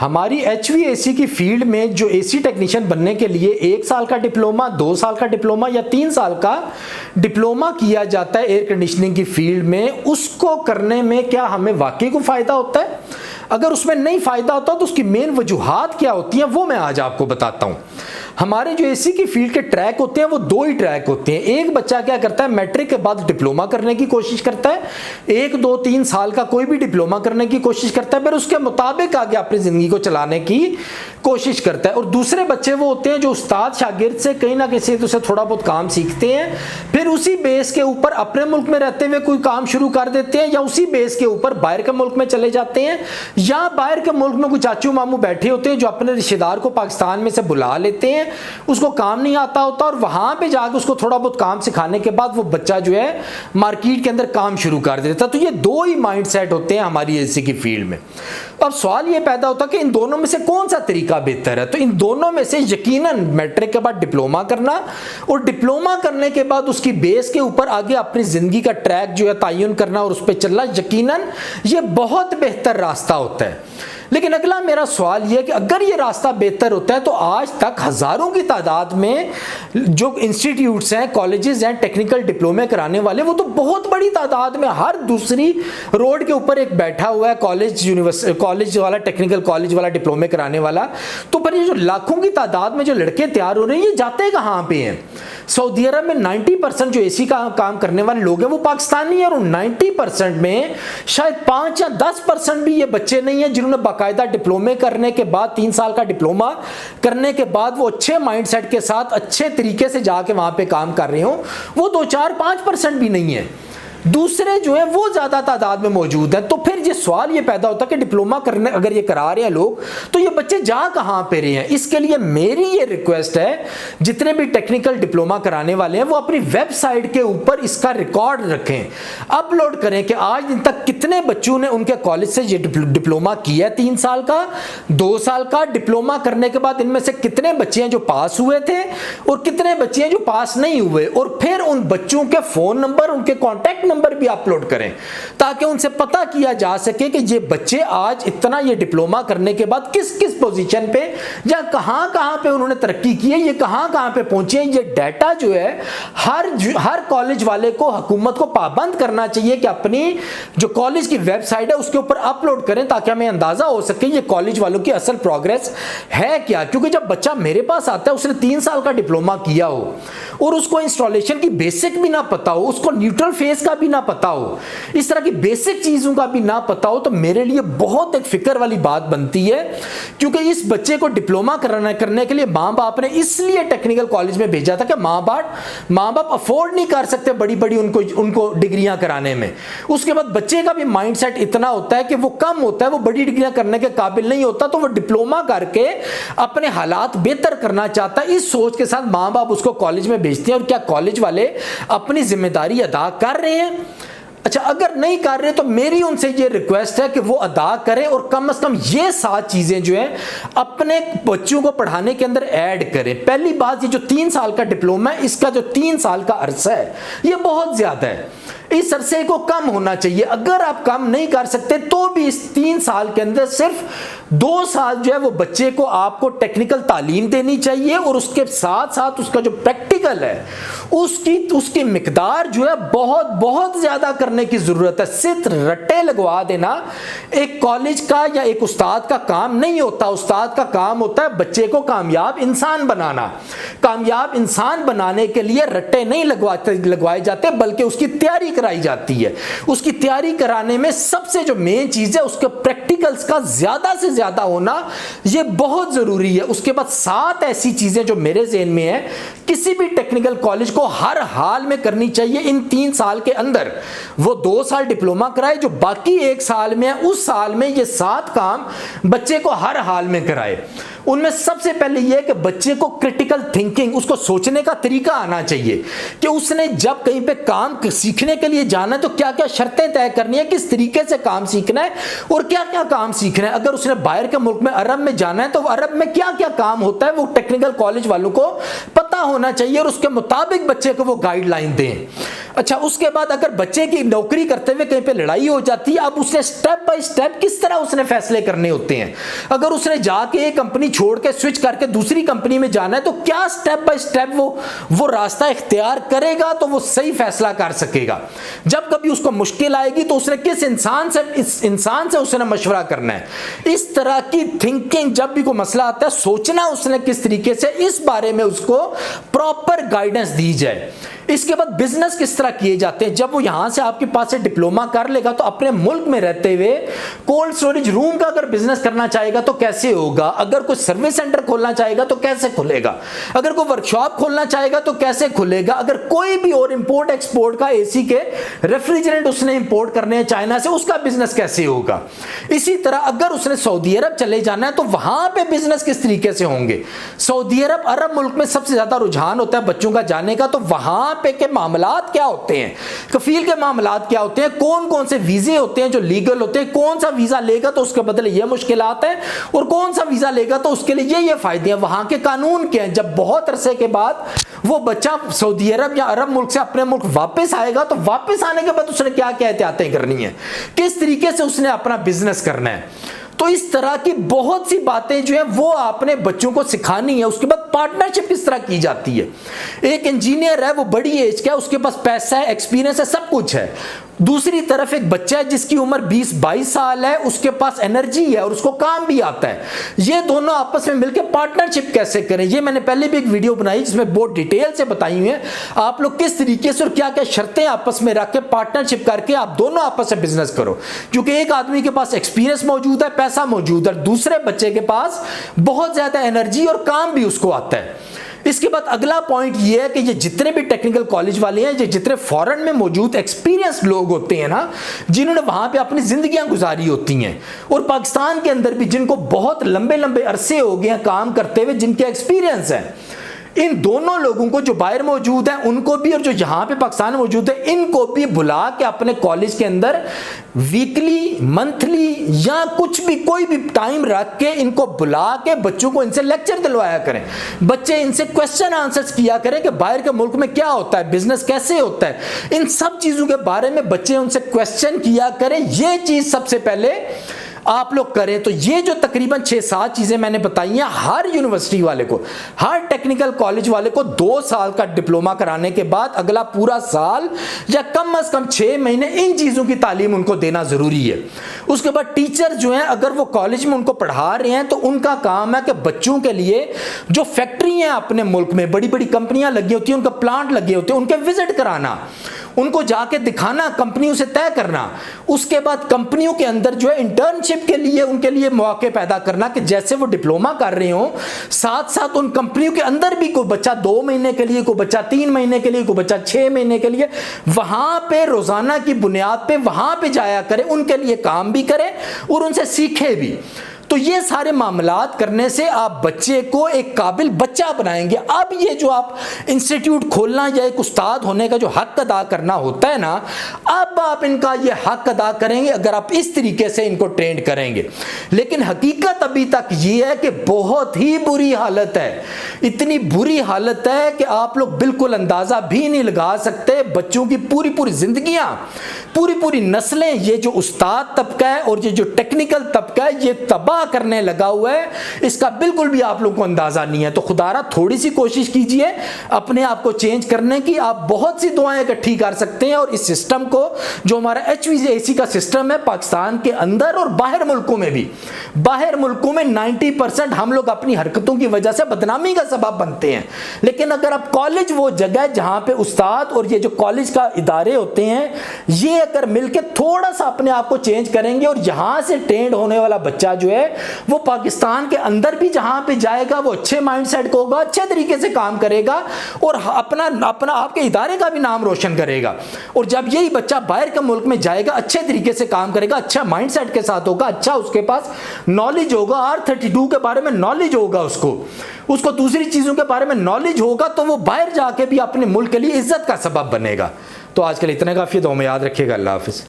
हमारी HVAC की field में जो एसी टेक्नीशियन बनने के लिए 1 साल का डिप्लोमा, 2 साल का डिप्लोमा या 3 साल का डिप्लोमा किया जाता है एयर कंडीशनिंग की फील्ड में, उसको करने में क्या हमें वाकई को फायदा होता है? अगर उसमें नहीं फायदा होता तो उसकी मेन वजूहात क्या होती हैं वो मैं आज आपको बताता हूं। हमारे जो एसी की फील्ड के ट्रैक होते हैं वो 2 ही ट्रैक होते हैं। एक बच्चा क्या करता है, मैट्रिक के बाद डिप्लोमा करने की कोशिश करता है, 1, 2, 3 साल का कोई भी डिप्लोमा करने की कोशिश करता है, फिर उसके मुताबिक आगे अपनी जिंदगी को चलाने की कोशिश करता है। और दूसरे बच्चे वो होते हैं जो उस्ताद शागिर्द से कहीं ना कहीं से थोड़ा बहुत काम सीखते हैं, फिर उसी बेस के ऊपर अपने मुल्क में रहते हुए कोई काम शुरू कर देते हैं, या उसी बेस के ऊपर बाहर के मुल्क में चले जाते हैं, या बाहर के मुल्क में कोई चाचू मामू बैठे होते हैं जो अपने रिश्तेदार को पाकिस्तान में से बुला लेते हैं, उसको काम नहीं आता होता और वहां पे जाकर उसको थोड़ा बहुत काम सिखाने के बाद वो बच्चा जो है मार्केट के अंदर काम शुरू कर देता है। तो ये 2 ही माइंडसेट होते हैं हमारी एसी की फील्ड में। अब सवाल ये पैदा होता है कि इन दोनों में से कौन सा तरीका बेहतर है? तो इन दोनों में से यकीनन मैट्रिक के बाद डिप्लोमा करना और डिप्लोमा करने के बाद उसकी बेस के ऊपर आगे अपनी जिंदगी का ट्रैक जो है तयन करना और उस पर चलना, यकीनन ये बहुत बेहतर रास्ता होता है। लेकिन अगला मेरा सवाल यह है कि अगर ये रास्ता बेहतर होता है तो आज तक हजारों की तादाद में जो इंस्टीट्यूट्स हैं, कॉलेजेस हैं टेक्निकल डिप्लोमे कराने वाले, वो तो बहुत बड़ी तादाद में हर दूसरी रोड के ऊपर एक बैठा हुआ है कॉलेज वाला, टेक्निकल कॉलेज वाला, डिप्लोमे कराने वाला। तो पर ये जो लाखों की तादाद में जो लड़के तैयार हो रहे हैं, ये जाते कहाँ पे हैं? सऊदी अरब में 90% जो एसी का काम करने वाले लोग हैं वो पाकिस्तानी है, और 90% में शायद 5 या 10% भी ये बच्चे नहीं है जिन्होंने बाकायदा डिप्लोमे करने के बाद, 3 साल का डिप्लोमा करने के बाद वो अच्छे माइंडसेट के साथ अच्छे तरीके से जाके वहां पे काम कर रहे हो। वो 2, 4, 5% भी नहीं है। दूसरे जो है वो ज्यादा तादाद में मौजूद है। तो फिर ये सवाल ये पैदा होता है कि डिप्लोमा करने अगर ये करा रहे हैं लोग, तो ये बच्चे जा कहां पे रहे हैं? इसके लिए मेरी ये रिक्वेस्ट है, जितने भी टेक्निकल डिप्लोमा कराने वाले हैं वो अपनी वेबसाइट के ऊपर इसका रिकॉर्ड रखें, अपलोड करें कि आज दिन तक कितने बच्चों ने उनके कॉलेज से ये डिप्लोमा किया है, 3 साल का, 2 साल का। डिप्लोमा करने के बाद इनमें से कितने बच्चे हैं जो पास हुए थे और कितने बच्चे हैं जो पास नहीं हुए, और फिर उन बच्चों के फोन नंबर, उनके कॉन्टैक्ट नंबर भी अपलोड करें ताकि उनसे पता किया जा सके कि ये बच्चे आज इतना ये डिप्लोमा करने के बाद किस किस पोजीशन पे या कहां पे उन्होंने तरक्की की है, ये कहां पे पहुंचे हैं। ये डाटा जो है हर कॉलेज वाले को, हुकूमत को पाबंद करना चाहिए कि अपनी जो कॉलेज की वेबसाइट है उसके ऊपर अपलोड करें ताकि हमें अंदाजा हो सके ये कॉलेज वालों की असल प्रोग्रेस है क्या। क्योंकि जब बच्चा मेरे पास आता है, उसने 3 साल का डिप्लोमा किया हो और उसको इंस्टॉलेशन की बेसिक भी ना पता हो, उसको न्यूट्रल फेस का भी ना पता हो, इस तरह की बेसिक चीजों का भी ना पता हो, तो मेरे लिए बहुत एक फिक्र वाली बात बनती है। क्योंकि इस बच्चे को डिप्लोमा करने के लिए मां बाप ने इसलिए टेक्निकल कॉलेज में भेजा था कि मां बाप अफोर्ड नहीं कर सकते बड़ी बड़ी उनको डिग्रियां कराने में। उसके बाद बच्चे का भी माइंडसेट इतना होता है कि वो कम होता है, वो बड़ी डिग्रियां करने के काबिल नहीं होता, तो वो डिप्लोमा करके अपने हालात बेहतर करना चाहता है। इस सोच के साथ मां बाप उसको कॉलेज में भेजते हैं। और क्या कॉलेज वाले अपनी जिम्मेदारी अदा कर रहे हैं? अच्छा, अगर नहीं कर रहे तो मेरी उनसे ये रिक्वेस्ट है कि वो अदा करें और कम से कम ये 7 चीजें जो है अपने बच्चों को पढ़ाने के अंदर ऐड करें। पहली बात, ये जो 3 साल का डिप्लोमा है, इसका जो 3 साल का अरसा है ये बहुत ज्यादा है, इस अरसे को कम होना चाहिए। अगर आप कम नहीं कर सकते तो भी इस 3 साल के अंदर सिर्फ 2 साल जो है वो बच्चे को आपको टेक्निकल तालीम देनी चाहिए, और उसके साथ साथ उसका जो प्रैक्टिकल है उसकी मिकदार जो है बहुत ज्यादा करने की जरूरत है। सिर्फ रट्टे लगवा देना एक कॉलेज का या एक उस्ताद का काम नहीं होता। उस्ताद का काम होता है बच्चे को कामयाब इंसान बनाना। कामयाब इंसान बनाने के लिए रट्टे नहीं लगवाए जाते, बल्कि उसकी तैयारी कराई जाती है। उसकी तैयारी कराने में सबसे जो मेन चीज है उसके प्रैक्टिकल्स का ज्यादा से ज्यादा होना यह बहुत जरूरी है। उसके बाद 7 ऐसी चीजें जो मेरे ज़हन में है किसी भी टेक्निकल कॉलेज को हर हाल में करनी चाहिए इन 3 साल के अंदर। वो 2 साल डिप्लोमा कराए, जो बाकी 1 साल में है उस साल में ये 7 काम बच्चे को हर हाल में कराए। उनमें सबसे पहले यह कि बच्चे को क्रिटिकल थिंकिंग, उसको सोचने का तरीका आना चाहिए कि उसने जब कहीं पे काम सीखने के लिए जाना है तो क्या क्या शर्तें तय करनी है, किस तरीके से काम सीखना है और क्या क्या काम सीखना है। अगर उसने बाहर के मुल्क में अरब में जाना है तो अरब में क्या क्या काम होता है वो टेक्निकल कॉलेज वालों को पता होना चाहिए और उसके मुताबिक बच्चे को वो गाइडलाइन दें। अच्छा, उसके बाद अगर बच्चे की नौकरी करते हुए कहीं पे लड़ाई हो जाती है, अब उसने स्टेप बाय स्टेप किस तरह उसने फैसले करने होते हैं। अगर उसने जाके एक कंपनी छोड़ के स्विच करके दूसरी कंपनी में जाना है तो क्या स्टेप बाय स्टेप वो रास्ता इख्तियार करेगा तो वो सही फैसला कर सकेगा। जब कभी उसको मुश्किल आएगी तो उसने किस इंसान से उसने मशवरा करना है। इस तरह की थिंकिंग, जब भी कोई मसला आता है सोचना उसने किस तरीके से, इस बारे में उसको प्रॉपर गाइडेंस दी जाए। इसके बाद बिजनेस किस तरह किए जाते हैं। जब वो यहां से आपके पास से डिप्लोमा कर लेगा तो अपने मुल्क में रहते हुए कोल्ड स्टोरेज रूम का अगर बिजनेस करना चाहेगा तो कैसे होगा, अगर कोई सर्विस सेंटर खोलना चाहेगा तो कैसे खुलेगा, अगर कोई वर्कशॉप खोलना चाहेगा तो कैसे खुलेगा, अगर कोई भी और इंपोर्ट एक्सपोर्ट का एसी के रेफ्रिजरेंट उसने इंपोर्ट करने हैं चाइना से, उसका बिजनेस कैसे होगा। इसी तरह अगर उसने सऊदी अरब चले जाना है तो वहां पे बिजनेस किस तरीके से होंगे। सऊदी अरब मुल्क में सबसे ज्यादा रुझान होता है बच्चों का जाने का, तो वहां पे के मामलात क्या होते हैं, कफील के मामलात क्या होते हैं, कौन कौन से वीजे होते हैं जो लीगल होते हैं, कौन सा वीजा लेगा तो उसके बदले ये मुश्किलात है और कौन सा वीजा लेगा तो उसके लिए ये फायदे हैं, वहां के कानून क्या हैं। जब बहुत अरसे के बाद वो बच्चा सऊदी अरब या अरब मुल्क से अपने मुल्क वापस आएगा तो वापस आने के बाद उसने क्या क्या एहतियातें करनी है, किस तरीके से उसने अपना बिजनेस करना है। तो इस तरह की बहुत सी बातें जो है वो आपने बच्चों को सिखानी है। उसके बाद पार्टनरशिप किस तरह की जाती है। एक इंजीनियर है, वो बड़ी एज का है, उसके पास पैसा है, एक्सपीरियंस है, सब कुछ है। दूसरी तरफ एक बच्चा है जिसकी उम्र 20-22 साल है, उसके पास एनर्जी है और उसको काम भी आता है। ये दोनों आपस में मिलकर पार्टनरशिप कैसे करें, ये मैंने पहले भी एक वीडियो बनाई जिसमें बहुत डिटेल से बताई हुई है आप लोग किस तरीके से और क्या क्या शर्तें आपस में रख के पार्टनरशिप करके आप दोनों आपस में बिजनेस करो। क्योंकि एक आदमी के पास एक्सपीरियंस मौजूद है, पैसा मौजूद है, दूसरे बच्चे के पास बहुत ज्यादा एनर्जी और काम भी उसको आता है। इसके बाद अगला पॉइंट ये है कि ये जितने भी टेक्निकल कॉलेज वाले हैं, ये जितने फॉरेन में मौजूद एक्सपीरियंस लोग होते हैं ना, जिन्होंने वहां पे अपनी जिंदगियां गुजारी होती हैं, और पाकिस्तान के अंदर भी जिनको बहुत लंबे लंबे अरसे हो गए हैं काम करते हुए, जिनके एक्सपीरियंस है, इन दोनों लोगों को जो बाहर मौजूद है उनको भी और जो यहां पे पाकिस्तान में मौजूद है इनको भी बुला के अपने कॉलेज के अंदर वीकली, मंथली या कुछ भी कोई भी टाइम रख के इनको बुला के बच्चों को इनसे लेक्चर दिलवाया करें। बच्चे इनसे क्वेश्चन आंसर्स किया करें कि बाहर के मुल्क में क्या होता है, बिजनेस कैसे होता है, इन सब चीजों के बारे में बच्चे उनसे क्वेश्चन किया करें। ये चीज सबसे पहले आप लोग करें। तो ये जो तकरीबन 6-7 चीजें मैंने बताई हैं, हर यूनिवर्सिटी वाले को, हर टेक्निकल कॉलेज वाले को 2 साल का डिप्लोमा कराने के बाद अगला पूरा साल या कम से कम 6 महीने इन चीजों की तालीम उनको देना जरूरी है। उसके बाद टीचर जो हैं, अगर वो कॉलेज में उनको पढ़ा रहे हैं तो उनका काम है कि बच्चों के लिए जो फैक्ट्री हैं अपने मुल्क में, बड़ी बड़ी कंपनियां लगी होती हैं, उनका प्लांट लगे होते हैं, उनके विजिट कराना, उनको जाके दिखाना, कंपनियों से तय करना। उसके बाद कंपनियों के अंदर जो है इंटर्नशिप के लिए उनके लिए मौके पैदा करना कि जैसे वो डिप्लोमा कर रहे हो, साथ साथ उन कंपनियों के अंदर भी कोई बच्चा 2 महीने के लिए, कोई बच्चा 3 महीने के लिए, कोई बच्चा 6 महीने के लिए वहां पे रोजाना की बुनियाद पे वहां पे जाया करे, उनके लिए काम भी करे और उनसे सीखे भी। तो ये सारे मामलात करने से आप बच्चे को एक काबिल बच्चा बनाएंगे। अब ये जो आप इंस्टीट्यूट खोलना या एक उस्ताद होने का जो हक अदा करना होता है ना, अब आप इनका ये हक अदा करेंगे अगर आप इस तरीके से इनको ट्रेंड करेंगे। लेकिन हकीकत अभी तक ये है कि बहुत ही बुरी हालत है, इतनी बुरी हालत है कि आप लोग बिल्कुल अंदाजा भी नहीं लगा सकते। बच्चों की पूरी पूरी जिंदगियां, पूरी पूरी नस्लें, ये जो उस्ताद तबका है और ये जो टेक्निकल तबका है, ये तबाह करने लगा हुआ है, इसका बिल्कुल भी आप लोगों को अंदाजा नहीं है। तो खुदारा थोड़ी सी कोशिश कीजिए अपने आप को चेंज करने की। आप बहुत सी दुआएं इकट्ठी कर सकते हैं और इस सिस्टम को, जो हमारा HVAC का सिस्टम है पाकिस्तान के अंदर और बाहर मुल्कों में भी, बाहर मुल्कों में 90% हम लोग अपनी हरकतों की वजह से बदनामी का सबब बनते हैं। लेकिन अगर आप कॉलेज, वो जगह जहां पे उस्ताद और ये जो कॉलेज का इदारे होते हैं, ये अगर मिलकर थोड़ा सा अपने आप को चेंज करेंगे और यहां से ट्रेंड होने वाला बच्चा जो है वो पाकिस्तान के अंदर भी जहां पे जाएगा वो अच्छे माइंडसेट को होगा, अच्छे तरीके से काम करेगा और अपना आपके इदारे का भी नाम रोशन करेगा। और जब यही बच्चा बाहर के मुल्क में जाएगा, अच्छे तरीके से काम करेगा, अच्छा माइंडसेट के साथ होगा, अच्छा उसके पास नॉलेज होगा, R32 के बारे में नॉलेज होगा, उसको दूसरी चीजों के बारे में नॉलेज होगा, तो वो बाहर जाके भी अपने मुल्क के लिए इज्जत का सबब बनेगा। तो आज के लिए इतना काफी है, तो हमें याद रखिएगा। अल्लाह हाफिज।